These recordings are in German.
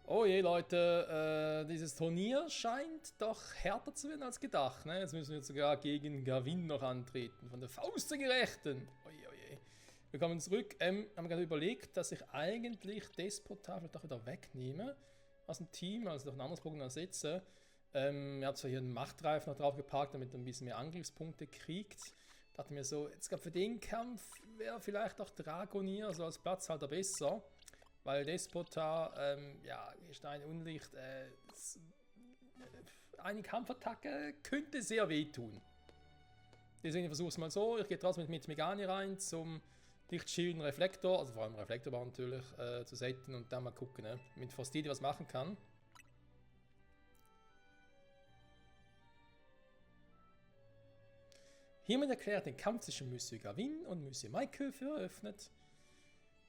Oh je, Leute, dieses Turnier scheint doch härter zu werden als gedacht. Ne? Jetzt müssen wir sogar gegen Gavin noch antreten, von der Faust der Gerechten. Oje, oje. Wir kommen zurück. Haben gerade überlegt, dass ich eigentlich Despota vielleicht doch wieder wegnehme aus dem Team, also durch ein anderes Pokémon ersetze. Er hat zwar hier einen Machtreif noch drauf geparkt, damit er ein bisschen mehr Angriffspunkte kriegt. Dachte mir so, jetzt gerade für den Kampf wäre vielleicht auch Dragonier so als Platzhalter besser. Weil Despota, ja, Gestein, Unlicht, eine Kampfattacke könnte sehr wehtun. Deswegen versuche ich es mal so. Ich gehe trotzdem mit Megani rein zum Lichtschild Reflektor, also vor allem Reflektorbahn natürlich, zu setzen und dann mal gucken, ne? Mit Frostidi was machen kann. Hiermit erklärt den Kampf zwischen Monsieur Gavin und Monsieur Michael für eröffnet.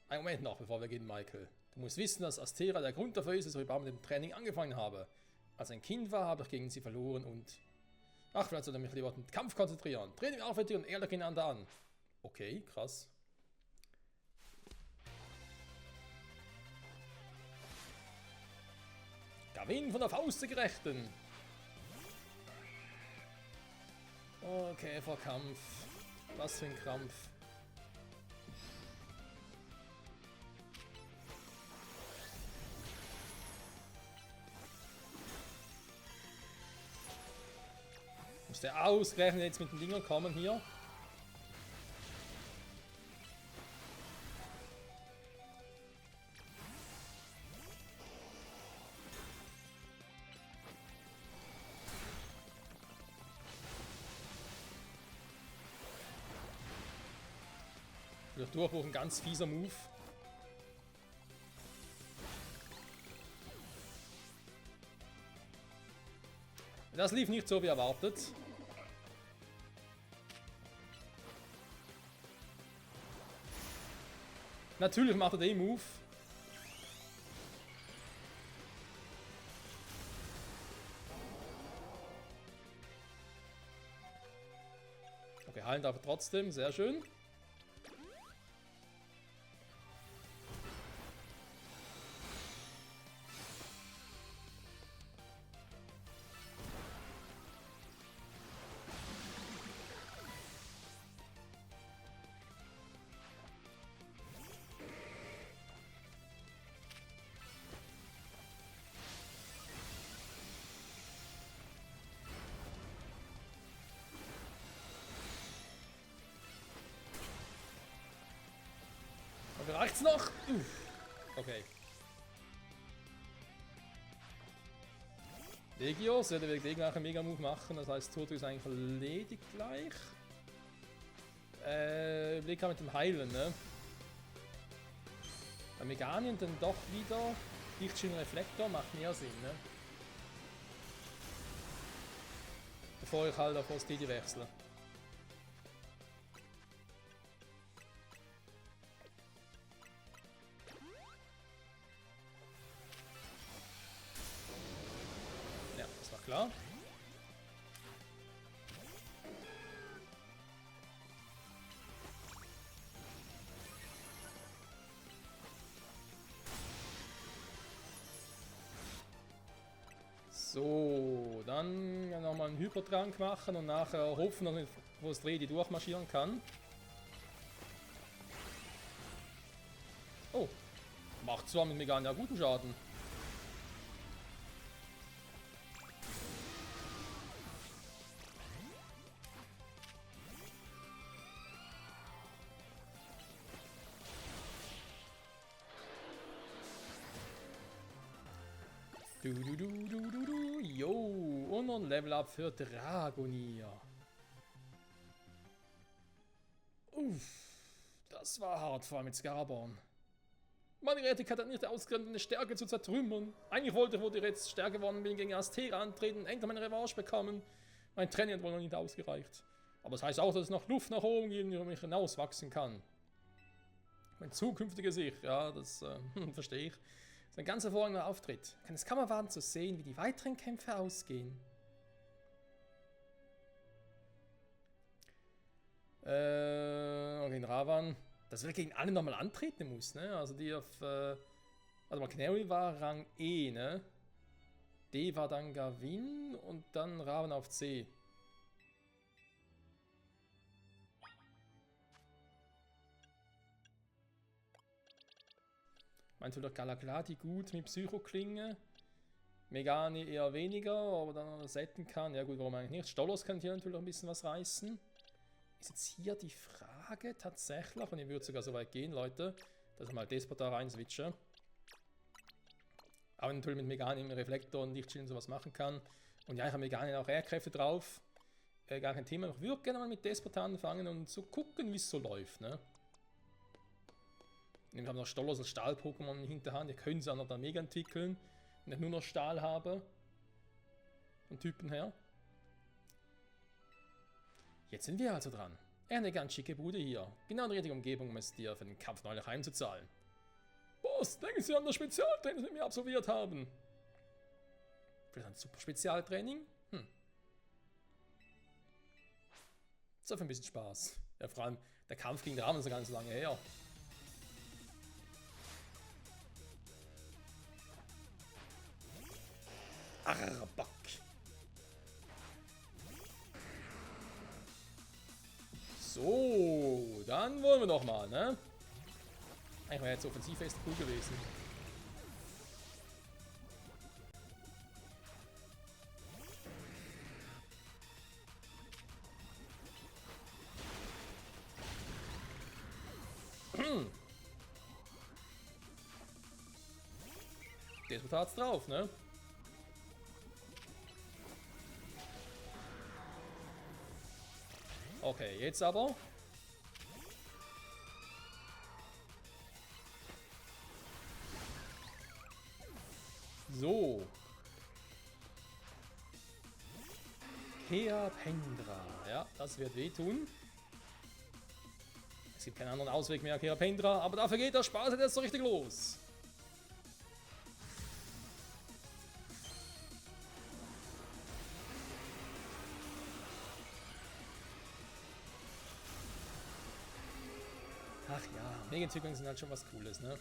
Einen Moment noch, bevor wir gehen, Michael. Du musst wissen, dass Astera der Grund dafür ist, dass ich überhaupt mit dem Training angefangen habe. Als ein Kind war, habe ich gegen sie verloren und... Ach, vielleicht sollte ich mich lieber auf den Kampf konzentrieren. Training aufwärtig und ehrlich einander an. Okay, krass. Gavin von der Faust der Gerechten. Okay, vor Kampf. Was für ein Krampf. Muss der ausgerechnet jetzt mit den Dingern kommen hier? Durch Durchbruch ein ganz fieser Move. Das lief nicht so wie erwartet. Natürlich macht er den Move. Okay, heilen darf er trotzdem, sehr schön. Okay, reicht's noch? Okay. Legios werde wir gegen einen Mega-Move machen, das heißt, Turtok ist eigentlich erledigt gleich. Blick mit dem Heilen, ne? Bei Meganien dann doch wieder Lichtschild Reflektor, macht mehr Sinn, ne? Bevor ich halt auf Frostidi wechsle. Ja, das war klar. So, dann nochmal einen Hypertrank machen und nachher hoffen, dass Frostidi durchmarschieren kann. Oh, macht zwar mit Megania guten Schaden. Jo, und noch ein Level Up für Dragonier. Uff, das war hart, vor allem mit Scaraborn. Meine Rätig hat nicht ausgerannt, eine Stärke zu zertrümmern. Eigentlich wollte ich, wo ich jetzt stärker geworden bin, gegen Astera antreten und endlich meine Revanche bekommen. Mein Training hat wohl noch nicht ausgereicht. Aber das heißt auch, dass es noch Luft nach oben geht und ich über mich hinauswachsen kann. Mein zukünftiges Ich, ja, das verstehe ich. Das ist ein ganz hervorragender Auftritt. Kann es kaum erwarten zu sehen, wie die weiteren Kämpfe ausgehen. Okay, Ravan. Dass wir gegen alle nochmal antreten muss, ne? Also die auf Warte mal, Canary war Rang E, ne? D war dann Gavin und dann Raven auf C. Meinst du doch Galagladi gut mit Psychoklinge? Megani eher weniger, aber dann setten kann. Ja gut, warum eigentlich nicht? Stolos kann hier natürlich auch ein bisschen was reißen. Ist jetzt hier die Frage tatsächlich, und ich würde sogar so weit gehen, Leute, dass ich mal Despot da rein switche. Aber natürlich mit Megani im Reflektor und Lichtschild und sowas machen kann. Und ja, ich habe Megani auch Airkräfte drauf. Gar kein Thema. Ich würde gerne mal mit Despot anfangen und so gucken, wie es so läuft, ne? Ich habe noch Stolos als Stahl-Pokémon in Hinterhand. Ihr könnt es auch noch da mega entwickeln. Wenn ich nur noch Stahl habe. Von Typen her. Jetzt sind wir also dran. Eine ganz schicke Bude hier. Genau die richtige Umgebung, um es dir für den Kampf neulich heimzuzahlen. Boss, denken Sie an das Spezialtraining, das wir absolviert haben. Vielleicht ein super Spezialtraining? So für ein bisschen Spaß. Ja, vor allem, der Kampf gegen Rahmen ist ja ganz lange her. Arabak. So, dann wollen wir noch mal, ne? Eigentlich war jetzt offensiv echt cool gewesen. Das hat's drauf, ne? Okay, jetzt aber. So. Kea Pendra. Ja, das wird wehtun. Es gibt keinen anderen Ausweg mehr, Kea Pendra, aber dafür geht der Spaß jetzt so richtig los. Ach ja, Mega-Entwicklungen sind halt schon was Cooles, ne?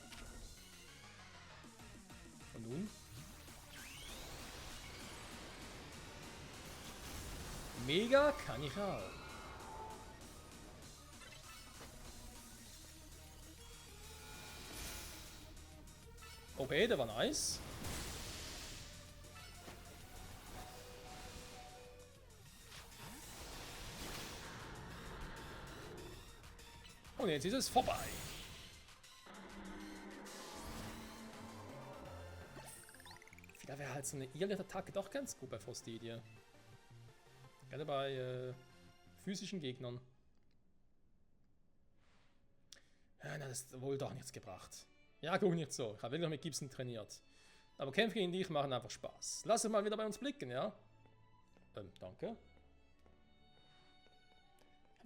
Und nun? Mega kann ich auch. Okay, der war nice. Und jetzt ist es vorbei. Vielleicht wäre halt so eine Irrlicht-Attacke doch ganz gut bei Frostidie. Gerade bei physischen Gegnern. Ja, na, das hat wohl doch nichts gebracht. Ja, guck nicht so. Ich habe wirklich mit Gibson trainiert. Aber Kämpfe gegen dich machen einfach Spaß. Lass es mal wieder bei uns blicken, ja? Danke.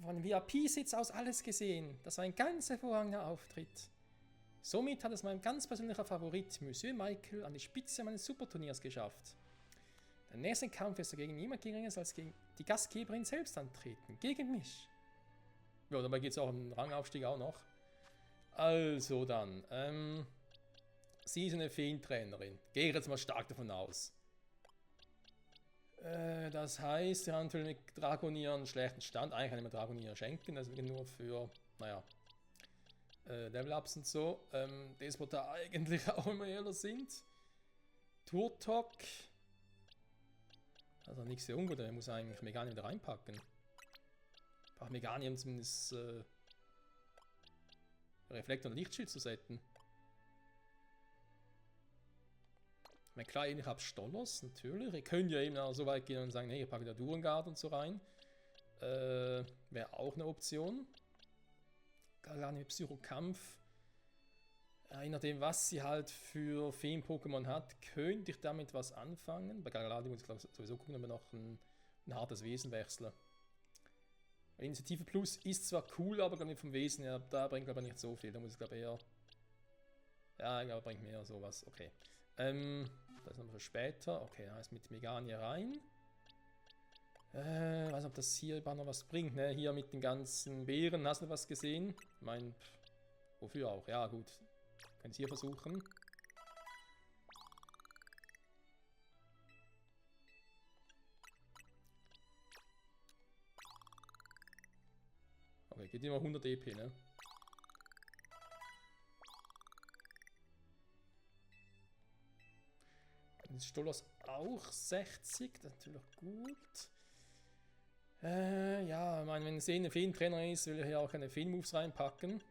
Von VIP-Sitz aus alles gesehen. Das war ein ganz hervorragender Auftritt. Somit hat es mein ganz persönlicher Favorit, Monsieur Michael, an die Spitze meines Superturniers geschafft. Der nächste Kampf ist dagegen niemand Geringeres als gegen die Gastgeberin selbst antreten. Gegen mich. Ja, dabei geht es auch um den Rangaufstieg auch noch. Also dann, sie ist eine Feentrainerin. Gehe ich jetzt mal stark davon aus. Das heißt, sie haben natürlich mit Dragonier einen schlechten Stand. Eigentlich kann ich mir Dragonier schenken, das ist nur für, naja, Level-Ups und so. Das, was da eigentlich auch immer eher sind. Turtok. Also nichts sehr ungut, er muss eigentlich Meganium wieder reinpacken. Braucht Meganium zumindest Reflektor und Lichtschild zu setzen. Ich meine, klar, ich habe Stolos, natürlich. Ihr könnt ja eben auch so weit gehen und sagen, nee, ich packe da Durengard und so rein. Wäre auch eine Option. Galani mit Psychokampf. Je nachdem, was sie halt für Feen-Pokémon hat, könnte ich damit was anfangen. Bei Galani muss ich glaube sowieso gucken, ob wir noch ein hartes Wesen wechseln. Initiative Plus ist zwar cool, aber glaube ich vom Wesen her, da bringt glaube ich nicht so viel. Da muss ich glaube eher. Ja, ich glaube, bringt mehr sowas. Okay. Das noch für später. Okay, da heißt mit Megani rein. Weiß nicht, ob das hier überhaupt noch was bringt, ne? Hier mit den ganzen Beeren, hast du was gesehen? Ich meine, wofür auch? Ja, gut. Können es hier versuchen. Geht immer 100 EP, ne? Dann ist Stolos auch 60, das ist natürlich gut. Ja, ich meine, wenn Sehen ein Feentrainer ist, will ich hier auch keine Feen-Moves reinpacken.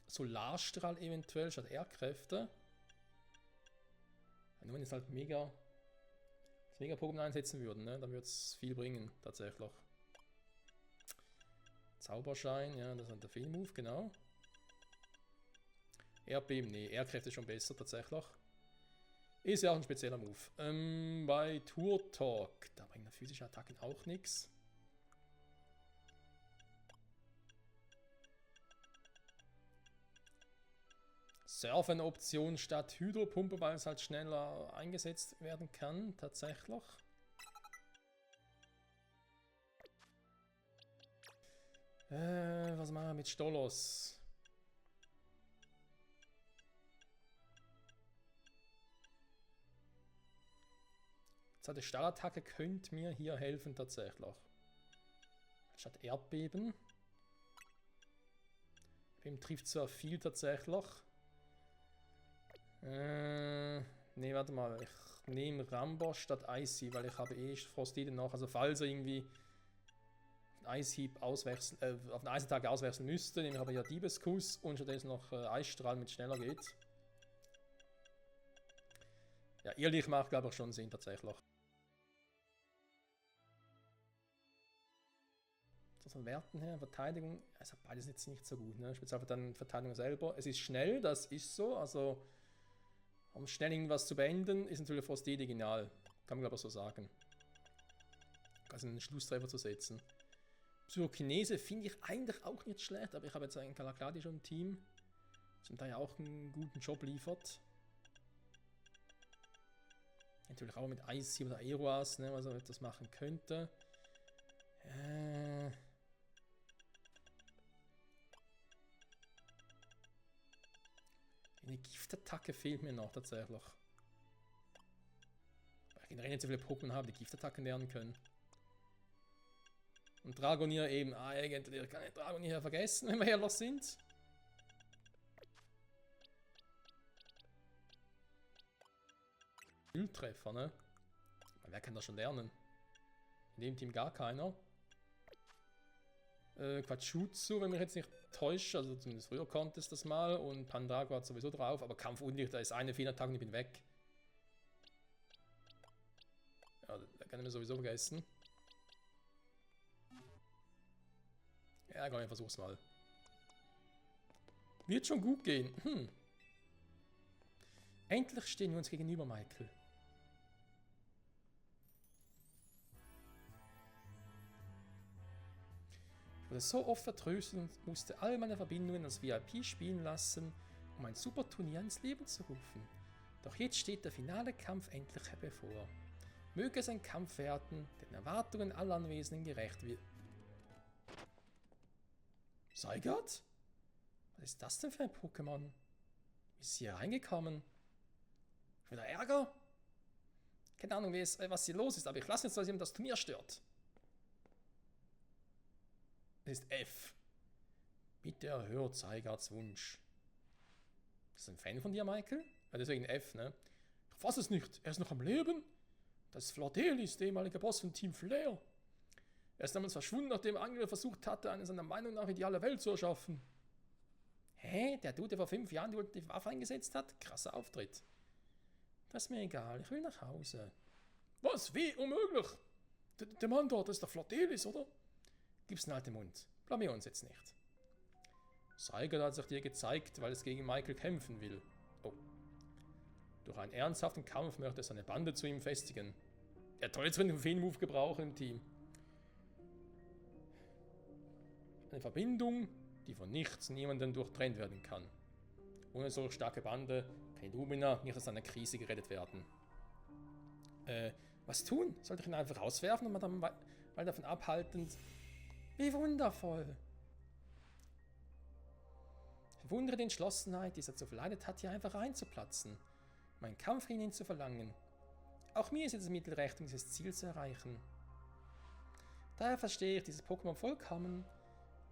Solarstrahl eventuell statt Erdkräfte. Nur wenn es halt Mega-Pokémon einsetzen würden, ne? Dann würde es viel bringen, tatsächlich. Zauberschein, ja, das ist der Feen-Move, genau. Erdbeben, nee, Erdkräfte ist schon besser, tatsächlich. Ist ja auch ein spezieller Move. Bei Turtok, da bringen physische Attacken auch nichts. Surfen-Option statt Hydropumpe, weil es halt schneller eingesetzt werden kann, tatsächlich. Was machen wir mit Stolos? Die Stahlattacke könnte mir hier helfen tatsächlich. Statt Erdbeben. Beben trifft zwar viel tatsächlich. Ne, warte mal. Ich nehme Rambosch statt Icy, weil ich habe eh Frostide noch. Also falls er irgendwie Eishieb auswechseln, auf eine Eisattacke auswechseln müsste, nehme ich aber ja Diebeskuss und stattdessen noch Eisstrahl mit schneller geht. Ja, ehrlich macht glaube ich schon Sinn tatsächlich. So von Werten her, Verteidigung, also beides jetzt nicht so gut, ne? Speziell dann Verteidigung selber. Es ist schnell, das ist so, also um schnell irgendwas zu beenden, ist natürlich Frostide genial. Kann man glaube ich so sagen. Also einen Schlusstreffer zu setzen. Psychokinese finde ich eigentlich auch nicht schlecht, aber ich habe jetzt einen Kalakladi schon im Team, zum Teil auch einen guten Job liefert. Natürlich auch mit Icy oder Aeroas, ne, was er das machen könnte. Eine Giftattacke fehlt mir noch tatsächlich. Weil ich generell nicht so viele Pokémon habe, die Giftattacken lernen können. Und Dragonier eben, eigentlich kann ich Dragonier vergessen, wenn wir ehrlich sind. Fülltreffer, ne? Wer kann das schon lernen? In dem Team gar keiner. Quatschutsu, wenn mich jetzt nicht täusche, also zumindest früher konnte es das mal und Pandago hat sowieso drauf, aber Kampfunlicht, da ist eine Feenattacke und ich bin weg. Ja, da kann ich mir sowieso vergessen. Ja, komm, ich versuch's mal. Wird schon gut gehen. Endlich stehen wir uns gegenüber, Michael. Ich wurde so oft vertröstet und musste all meine Verbindungen als VIP spielen lassen, um ein super Turnier ins Leben zu rufen. Doch jetzt steht der finale Kampf endlich bevor. Möge es ein Kampf werden, der den Erwartungen aller Anwesenden gerecht wird. Seigert? Was ist das denn für ein Pokémon? Wie ist sie hier reingekommen? Schon wieder Ärger? Keine Ahnung, was hier los ist, aber ich lasse jetzt, dass jemand das Turnier stört. Das ist F. Bitte erhört Seigarts Wunsch. Ist das ein Fan von dir, Michael? Ja, deswegen F, ne? Ich fasse es nicht. Er ist noch am Leben. Das ist Flaudelis, der ehemalige Boss von Team Flair. Er ist damals verschwunden, nachdem Angela versucht hatte, eine seiner Meinung nach ideale Welt zu erschaffen. Hä? Der Dude, der vor 5 Jahren die Waffe eingesetzt hat? Krasser Auftritt. Das ist mir egal. Ich will nach Hause. Was? Wie? Unmöglich? Der Mann dort ist der Flaudelis, oder? Gib's einen alten Mund. Blamier uns jetzt nicht. Seigert hat sich dir gezeigt, weil es gegen Michael kämpfen will. Oh. Durch einen ernsthaften Kampf möchte es seine Bande zu ihm festigen. Der toll jetzt einen Feen-Move gebrauchen im Team. Eine Verbindung, die von nichts niemandem durchtrennt werden kann. Ohne solch starke Bande kann Illumina nicht aus einer Krise gerettet werden. Was tun? Sollte ich ihn einfach rauswerfen und dann mal davon abhalten? Wie wundervoll! Ich bewundere die Entschlossenheit, die es dazu verleitet hat, hier einfach reinzuplatzen, um einen Kampf gegen ihn zu verlangen. Auch mir ist jetzt das Mittel recht, um dieses Ziel zu erreichen. Daher verstehe ich dieses Pokémon vollkommen.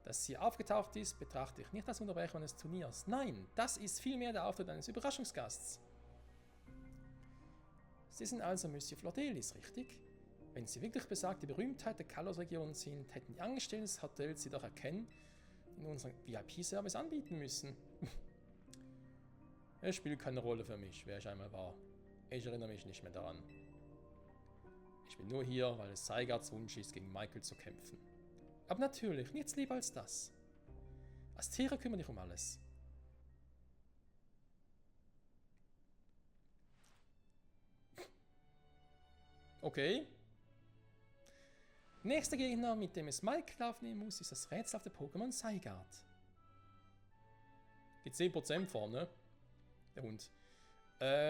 Dass sie aufgetaucht ist, betrachte ich nicht als Unterbrechung eines Turniers. Nein, das ist vielmehr der Auftritt eines Überraschungsgasts. Sie sind also Monsieur Flordelis, richtig? Wenn Sie wirklich besagte Berühmtheit der Kalos-Region sind, hätten die Angestellten des Hotels Sie doch erkennen und unseren VIP-Service anbieten müssen. Es spielt keine Rolle für mich, wer ich einmal war. Ich erinnere mich nicht mehr daran. Ich bin nur hier, weil es Saigards Wunsch ist, gegen Michael zu kämpfen. Aber natürlich, nichts lieber als das. Astera kümmert dich um alles. Okay. Nächster Gegner, mit dem es Michael aufnehmen muss, ist das rätselhafte Pokémon Saigard. Geht 10% vorne. Der Hund.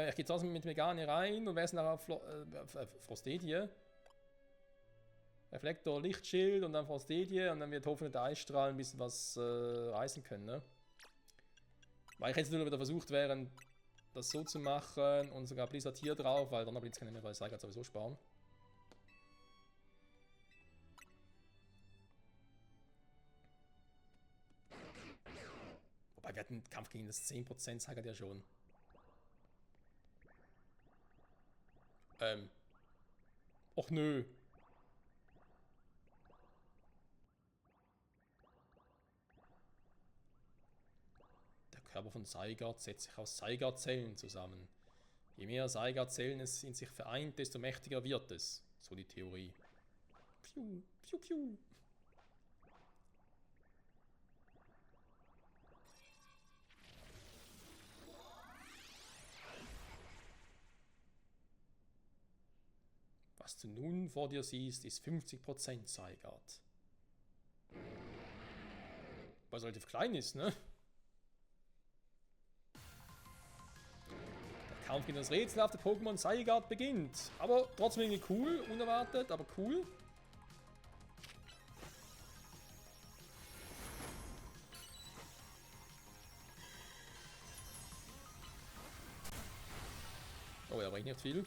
Ich gehe trotzdem mit Megane rein und wer ist nachher Frostedie? Reflektor, Lichtschild und dann Frostedie und dann wird hoffentlich der Eisstrahl ein bisschen was reißen können, ne? Weil ich jetzt nur wieder versucht wäre, das so zu machen und sogar Blizzard hier drauf, weil Donnerblitz kann ich mir bei Saigard sowieso sparen. Wobei wir hatten einen Kampf gegen das 10% Saigard ja schon. Och nö. Der Körper von Saigard setzt sich aus Saigard-Zellen zusammen. Je mehr Saigard-Zellen es in sich vereint, desto mächtiger wird es. So die Theorie. Piu, piu, piu. Was du nun vor dir siehst, ist 50% Saigard. Weil es relativ klein ist, ne? Der Kampf gegen das rätselhafte Pokémon Saigard beginnt. Aber trotzdem irgendwie cool, unerwartet, aber cool. Oh, er bringt nicht viel.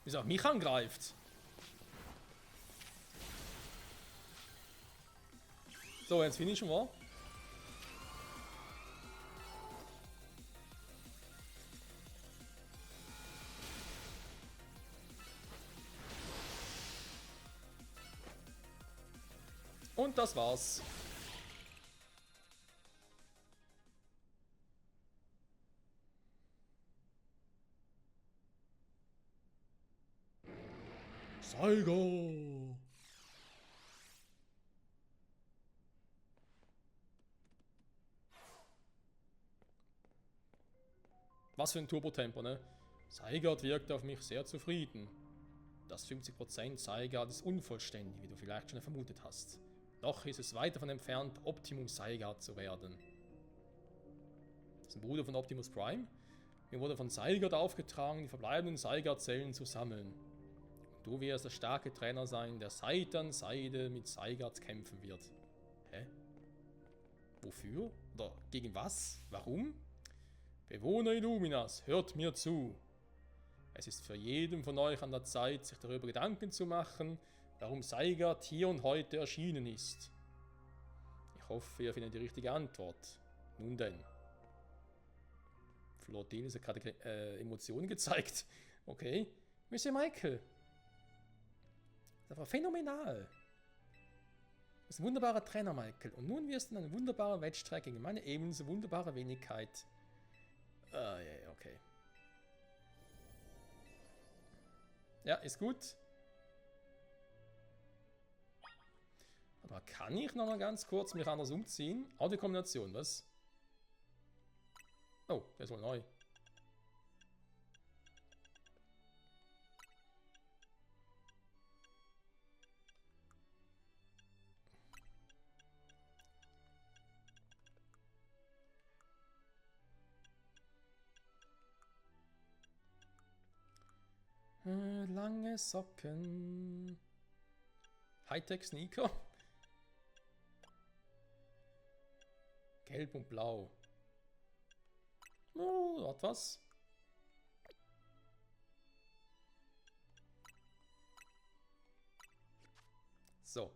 Bis er mich angreift. So, jetzt finishen wir. Und das war's. Saigo! Was für ein Turbotempo, ne? Saigard wirkt auf mich sehr zufrieden. Das 50% Saigard ist unvollständig, wie du vielleicht schon vermutet hast. Noch ist es weit davon entfernt, Optimus Saigard zu werden. Das ist ein Bruder von Optimus Prime. Mir wurde von Saigard aufgetragen, die verbleibenden Saigard-Zellen zu sammeln. Und du wirst der starke Trainer sein, der Seite an Seite mit Saigard kämpfen wird. Hä? Wofür? Oder gegen was? Warum? Bewohner Illuminas, hört mir zu. Es ist für jeden von euch an der Zeit, sich darüber Gedanken zu machen, warum Saigard hier und heute erschienen ist. Ich hoffe, ihr findet die richtige Antwort. Nun denn. Flordelis hat gerade Emotionen gezeigt. Okay. Monsieur Michael. Das war phänomenal. Du bist ein wunderbarer Trainer, Michael. Und nun wirst du einen wunderbaren Wettstreit gegen meine ebenso wunderbare Wenigkeit. Ah, ja, okay. Ja, ist gut. Aber kann ich noch mal ganz kurz mich anders umziehen? Auch die Kombination, was? Oh, der ist wohl neu. Lange Socken. Hightech-Sneaker. Gelb und blau. Oh, hat was. So.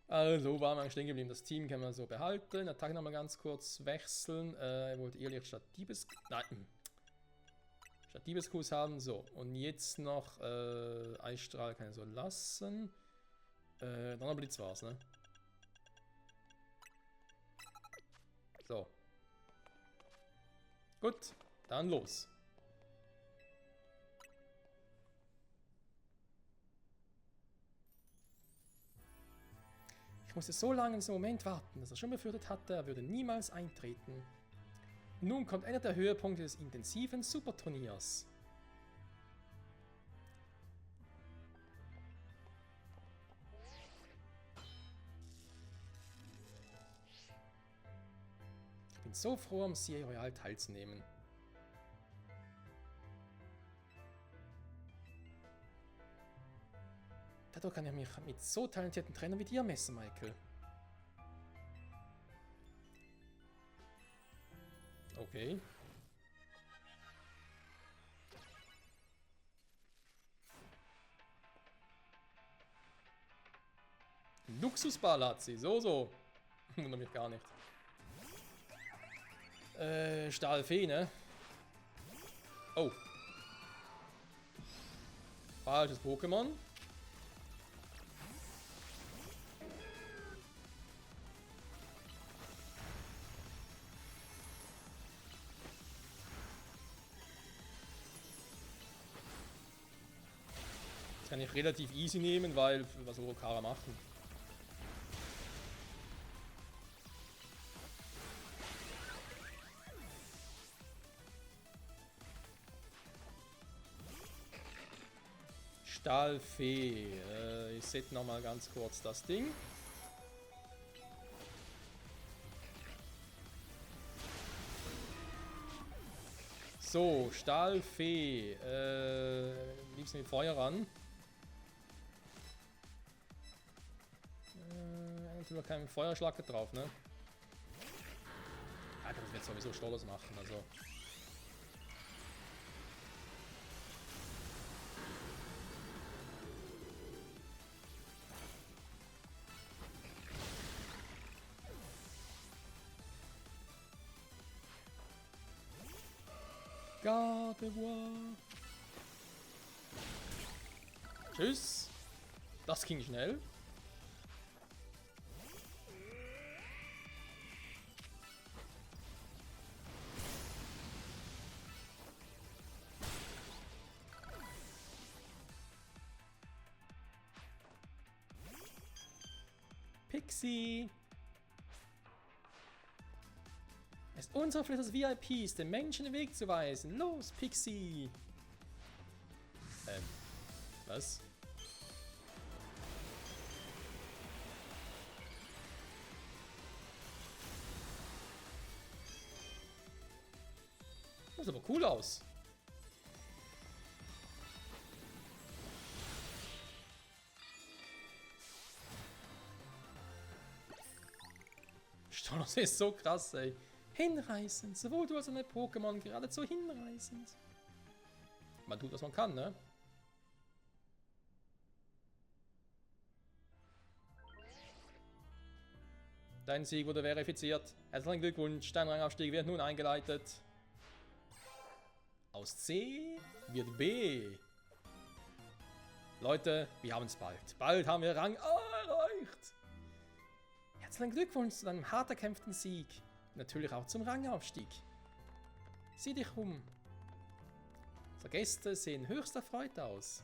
Also, waren wir stehen geblieben. Das Team können wir so behalten. Attacke nochmal ganz kurz wechseln. Er wollte ehrlich statt Diebeskuss. Nein. Statt Diebeskuss haben. So. Und jetzt noch Eisstrahl kann ich so lassen. Donnerblitz war's, ne? So. Gut. Dann los. Ich musste so lange in diesem Moment warten, dass er schon befürchtet hatte, er würde niemals eintreten. Und nun kommt einer der Höhepunkte des intensiven Superturniers. Ich bin so froh, am CA Royal teilzunehmen. Dadurch kann ich mich mit so talentierten Trainern wie dir messen, Michael. Okay. Luxusbalazzi, so. Wundert mich gar nicht. Stahlfee, ne? Oh. Falsches Pokémon. Das kann ich relativ easy nehmen, weil was soll Kara machen? Stahlfee. Ich set noch mal ganz kurz das Ding. So, Stahlfee. Liebst mit Feuer ran. Natürlich keinen Feuerschlag drauf, ne? Alter, das wird sowieso Stollers machen, also. Gardevoir. Tschüss. Das ging schnell. Pixie. Es ist unsere Pflicht als VIPs, den Menschen den Weg zu weisen. Los, Pixie! Was? Das sieht aber cool aus. Stolos ist so krass, ey. Hinreißend, sowohl du als auch deine Pokémon geradezu hinreißend. Man tut, was man kann, ne? Dein Sieg wurde verifiziert. Herzlichen Glückwunsch, dein Rangaufstieg wird nun eingeleitet. Aus C wird B. Leute, wir haben es bald. Bald haben wir Rang A erreicht. Herzlichen Glückwunsch zu deinem hart erkämpften Sieg. Natürlich auch zum Rangaufstieg. Sieh dich um. Unsere Gäste sehen höchst erfreut aus.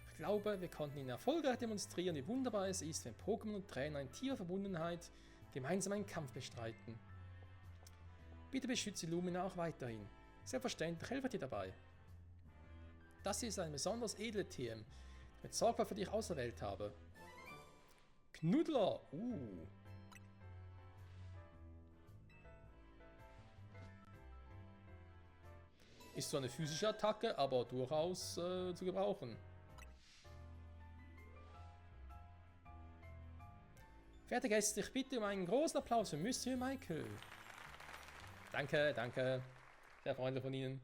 Ich glaube, wir konnten ihnen erfolgreich demonstrieren, wie wunderbar es ist, wenn Pokémon und Trainer in tiefer Verbundenheit gemeinsam einen Kampf bestreiten. Bitte beschütze Lumina auch weiterhin. Selbstverständlich helfe dir dabei. Das ist ein besonders edle TM, den ich mit Sorgfalt für dich auserwählt habe. Knuddler! Ist so eine physische Attacke, aber durchaus zu gebrauchen. Verehrte Gäste, ich bitte um einen großen Applaus für Monsieur Michael. Danke, danke. Sehr freundlich von Ihnen.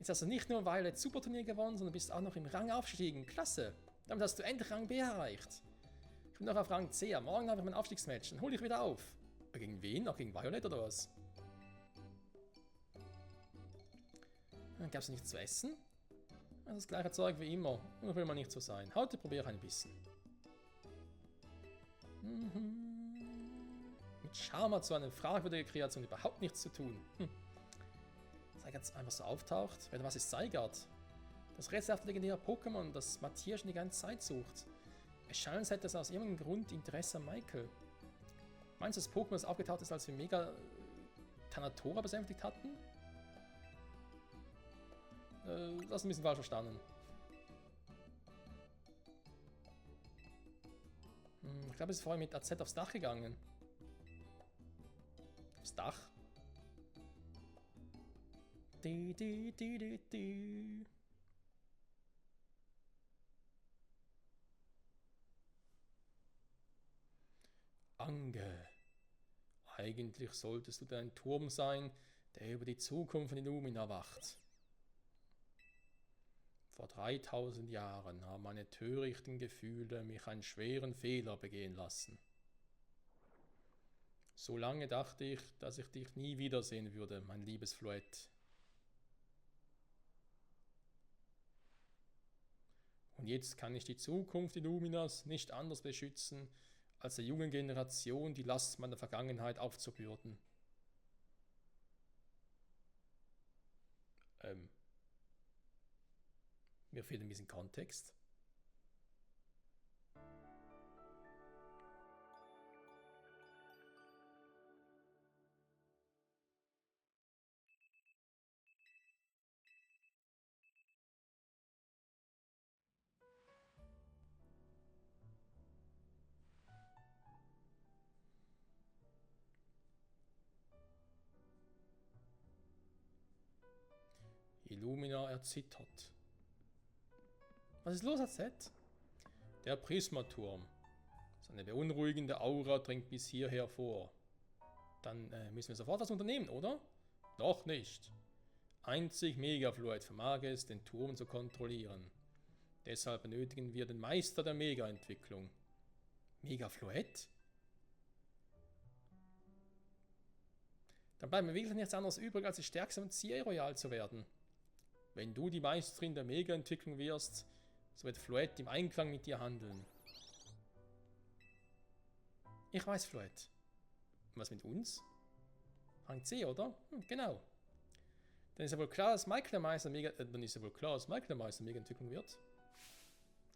Jetzt hast du nicht nur Violet Super Turnier gewonnen, sondern bist auch noch im Rang aufgestiegen. Klasse. Damit hast du endlich Rang B erreicht. Ich bin noch auf Rang C. Morgen habe ich mein Aufstiegsmatch. Dann hol dich wieder auf. Gegen wen? Auch gegen Violet oder was? Dann gab es nichts zu essen. Das ist das gleiche Zeug wie immer. Nur will man nicht so sein. Heute probiere ich ein bisschen. Mit Charme hat so eine fragwürdige Kreation überhaupt nichts zu tun. Zygarde einfach so auftaucht. Was ist Zygarde? Das rätselhafte legendäre Pokémon, das Matthias schon die ganze Zeit sucht. Es scheint, als hätte es aus irgendeinem Grund Interesse an Michael. Meinst du, das Pokémon, das aufgetaucht ist, als wir Mega Tanatora besänftigt hatten? Das ist ein bisschen falsch verstanden. Ich glaube, es ist vorher mit AZ aufs Dach gegangen. Aufs Dach? Ange. Eigentlich solltest du dein Turm sein, der über die Zukunft von Illumina wacht. Vor 3000 Jahren haben meine törichten Gefühle mich einen schweren Fehler begehen lassen. So lange dachte ich, dass ich dich nie wiedersehen würde, mein liebes Floette. Und jetzt kann ich die Zukunft Illuminas nicht anders beschützen, als der jungen Generation die Last meiner Vergangenheit aufzubürden. Mir fehlt ein bisschen Kontext. Illumina erzittert. Was ist los, AZ? Der Prismaturm. Seine beunruhigende Aura dringt bis hierher vor. Dann müssen wir sofort was unternehmen, oder? Noch nicht. Einzig Megafluid vermag es, den Turm zu kontrollieren. Deshalb benötigen wir den Meister der Mega-Entwicklung. Megafluid? Dann bleibt mir wirklich nichts anderes übrig, als die stärkste und CA Royal zu werden. Wenn du die Meisterin der Mega-Entwicklung wirst, so wird Floette im Einklang mit dir handeln. Ich weiß, Floette. Was mit uns? Rang C, oder? Genau. Dann ist ja wohl klar, dass Michael der Meister Mega-Entwicklung wird.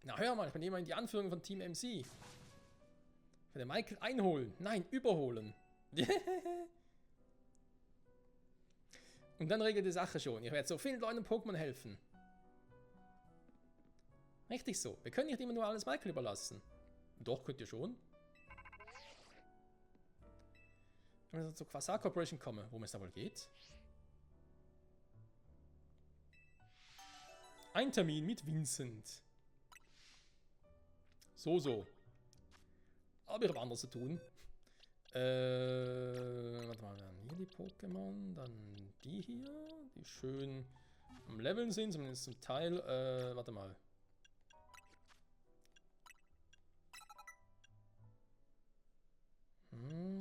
Na hör mal, ich bin immer in die Anführung von Team MC. Ich will den Michael einholen. Nein, überholen. Und dann regelt die Sache schon. Ich werde so vielen Leuten im Pokémon helfen. Richtig so. Wir können nicht immer nur alles Michael überlassen. Doch, könnt ihr schon. Wenn wir zur Quasar Corporation kommen, worum es da wohl geht. Ein Termin mit Vincent. So. Aber ich habe anderes zu tun. Warte mal, dann hier die Pokémon, dann die hier, die schön am Leveln sind, zumindest zum Teil. Warte mal.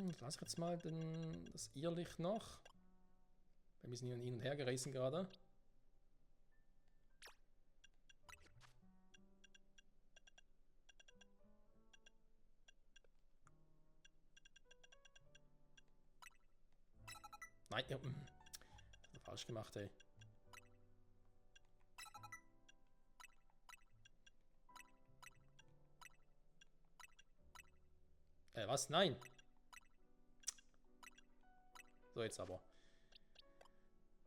Ich lasse jetzt mal das Irrlicht noch. Wir sind hier hin und her gerissen gerade. Nein, ja, falsch gemacht, ey. Was? Nein. So, jetzt aber.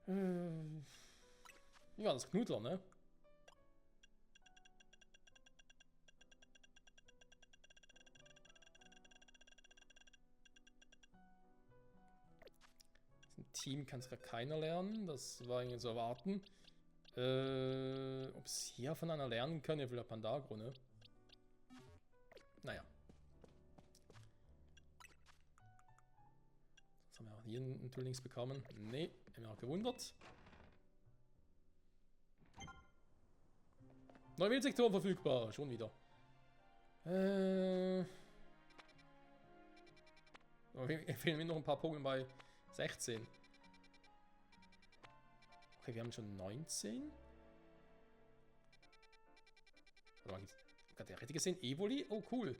Wie war das? Knudler, ne? Team kann es gar keiner lernen, das war irgendwie zu erwarten. Ob es hier von einer lernen können, ja, will der Pandagro, ne? Naja. Jetzt haben wir auch hier einen Tool links bekommen. Ne, haben wir auch gewundert. Neue Wildsektoren verfügbar. Schon wieder. Fehlen mir noch ein paar Pokémon bei 16. Okay, wir haben schon 19. Warte mal, gibt's gerade der Rette gesehen? Evoli? Oh, cool.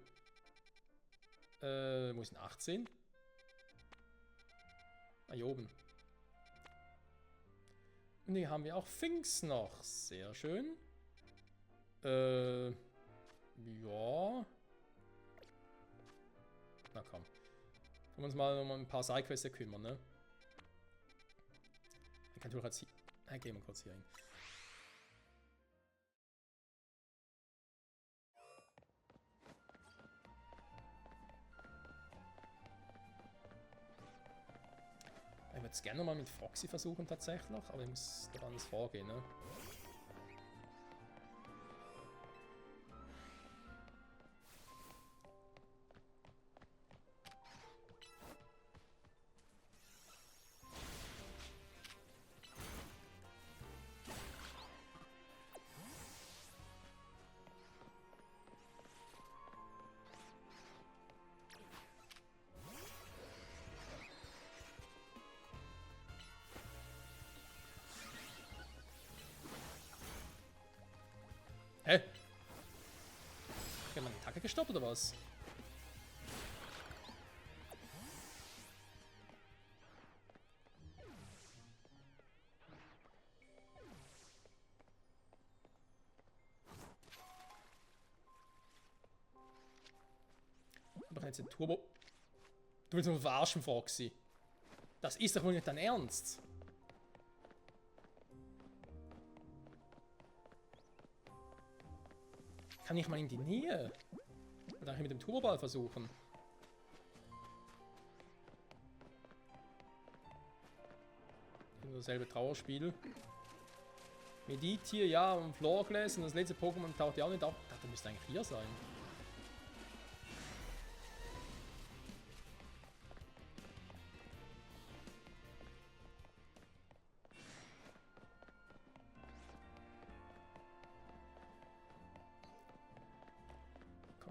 Wo ist denn 18? Ah, hier oben. Und hier haben wir auch Finks noch. Sehr schön. Ja. Na komm. Können wir uns mal um ein paar Sidequests kümmern, ne? Ich kann jetzt hier. Gehen wir kurz hier hin. Ich würde es gerne mal mit Foxy versuchen tatsächlich, aber ich muss da anders vorgehen, ne? Hä? Hat meine Attacke gestoppt oder was? Aber jetzt ein Turbo. Du willst mich verarschen, Foxy. Das ist doch wohl nicht dein Ernst. Kann ich mal in die Nähe? Oder mit dem Turboball versuchen? Dasselbe Trauerspiel. Meditier, ja, und Floorglass und das letzte Pokémon taucht ja auch nicht auf. Ich dachte, der müsste eigentlich hier sein.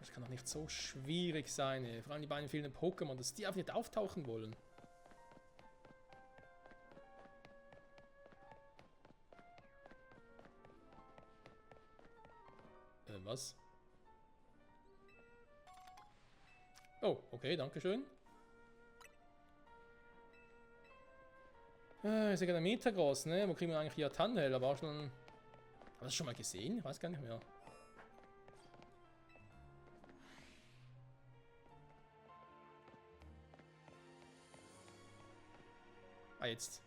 Das kann doch nicht so schwierig sein, ey. Vor allem die beiden fehlenden Pokémon, dass die einfach nicht auftauchen wollen. Was? Oh, okay, danke schön. Ist ja gerade ein Meter groß, ne? Wo kriegen wir eigentlich hier Tannenhell? Aber auch schon... Haben wir das schon mal gesehen? Ich weiß gar nicht mehr. Ah, jetzt.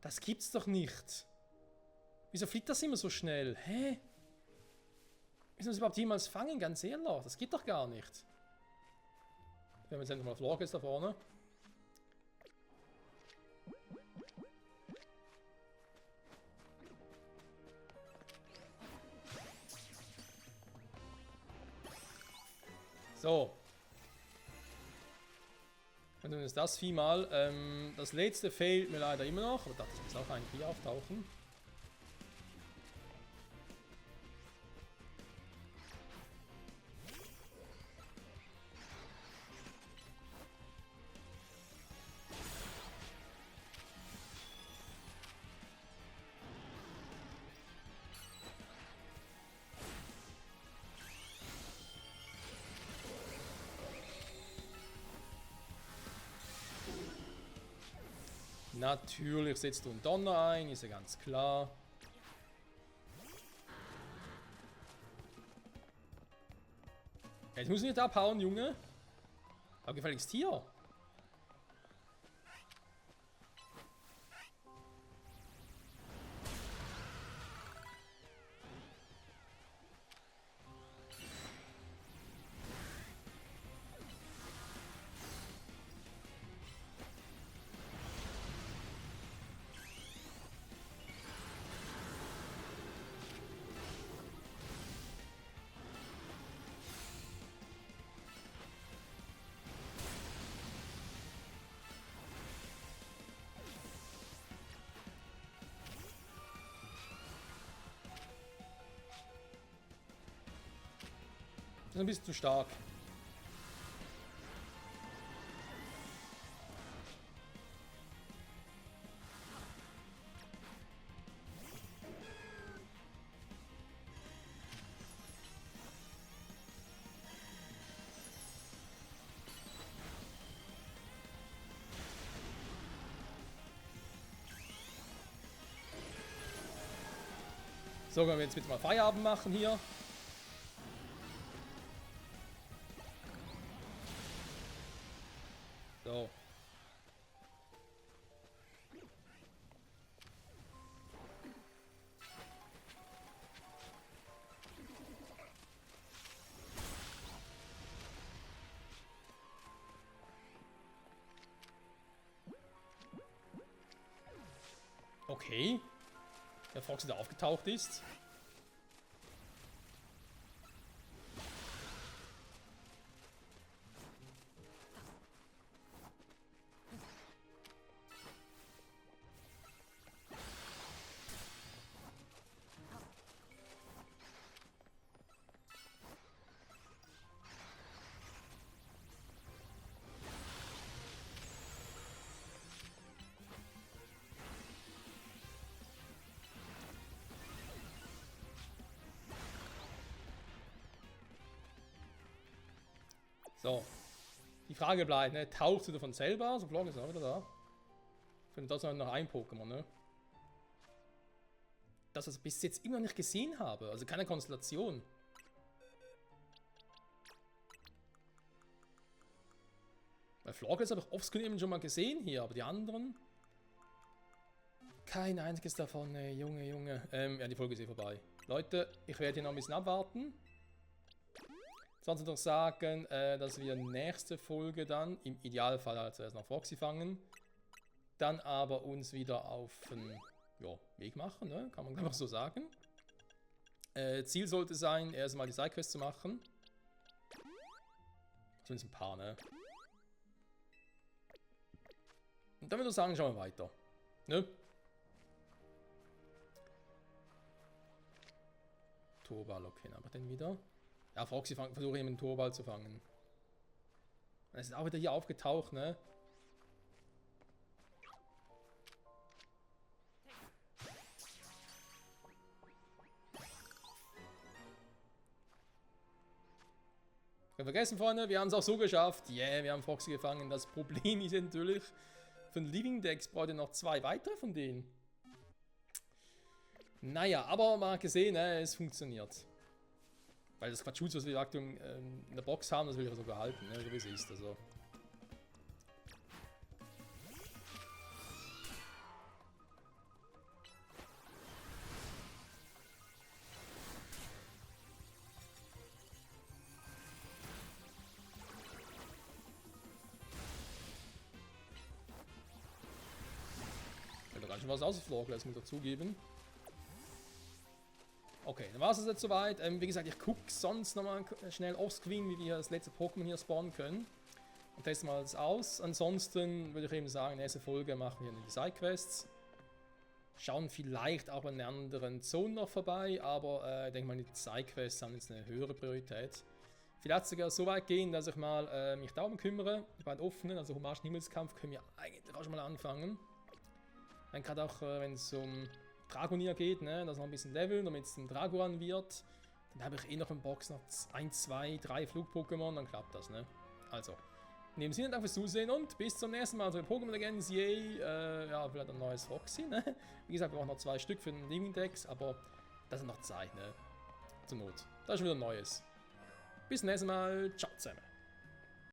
Das gibt's doch nicht. Wieso fliegt das immer so schnell? Hä? Müssen wir es überhaupt jemals fangen? Ganz ehrlich. Das geht doch gar nicht. Wir haben jetzt endlich mal Florges da vorne. So. Und dann ist das Vieh mal. Das letzte fehlt mir leider immer noch. Aber dachte, ich muss auch eigentlich hier auftauchen. Natürlich setzt du einen Donner ein, ist ja ganz klar. Jetzt muss ich nicht abhauen, Junge. Aber gefälligst hier. ist ein bisschen zu stark. So, können wir jetzt bitte mal Feierabend machen hier. So. Okay. Der Foxy, der aufgetaucht ist. So. Die Frage bleibt, ne? Tauchst du davon selber? So Vlog ist auch wieder da. Ich finde das noch ein Pokémon, ne? Das, was ich bis jetzt immer noch nicht gesehen habe. Also keine Konstellation. Bei Florges habe ich offscreen eben schon mal gesehen hier, aber die anderen. Kein einziges davon, ne? Junge. Ja, die Folge ist eh vorbei. Leute, ich werde hier noch ein bisschen abwarten. Sonst noch sagen, dass wir nächste Folge dann, im Idealfall halt zuerst noch Foxy fangen, dann aber uns wieder auf den Weg machen, ne? Kann man einfach so sagen. Ziel sollte sein, erstmal die Sidequest zu machen. Zumindest ein paar, ne? Und dann würde ich sagen, schauen wir weiter. Ne? Turball, okay, dann haben wir den wieder. Ja, Foxy versuche ich einen Turball zu fangen. Er ist auch wieder hier aufgetaucht, ne? Wir vergessen, Freunde, wir haben es auch so geschafft. Yeah, wir haben Foxy gefangen. Das Problem ist natürlich, für den Living Dex braucht ihr noch 2 weitere von denen. Naja, aber man hat gesehen, ne, es funktioniert. Weil das Quatschutz, was wir aktuell in der Box haben, das will ich so behalten, ne, so wie es ist. Also. Ich habe ganz schön was ausgeflogen, das muss ich dazugeben. Okay, dann war es jetzt soweit. Wie gesagt, ich gucke sonst nochmal schnell offscreen, wie wir das letzte Pokémon hier spawnen können. Und testen mal das aus. Ansonsten würde ich eben sagen, nächste Folge machen wir die Sidequests. Schauen vielleicht auch in anderen Zonen noch vorbei, aber ich denke mal, die Sidequests haben jetzt eine höhere Priorität. Vielleicht sogar so weit gehen, dass ich mal mich darum kümmere. Die beiden offenen, also Hommage Himmelskampf, können wir eigentlich auch schon mal anfangen. Dann gerade auch, wenn es um Dragonier geht, ne, dass noch ein bisschen leveln, damit es ein Dragoran wird. Dann habe ich eh noch in Box noch 1, 2, 3 Flug-Pokémon, dann klappt das, ne. Also, in dem Sinne, danke fürs Zusehen und bis zum nächsten Mal. Also Pokémon Legends, yay, ja, vielleicht ein neues Foxy, ne. Wie gesagt, wir brauchen noch 2 Stück für den Living Dex, aber das ist noch Zeit, ne. Zur Not. Da ist schon wieder ein neues. Bis zum nächsten Mal, ciao zusammen.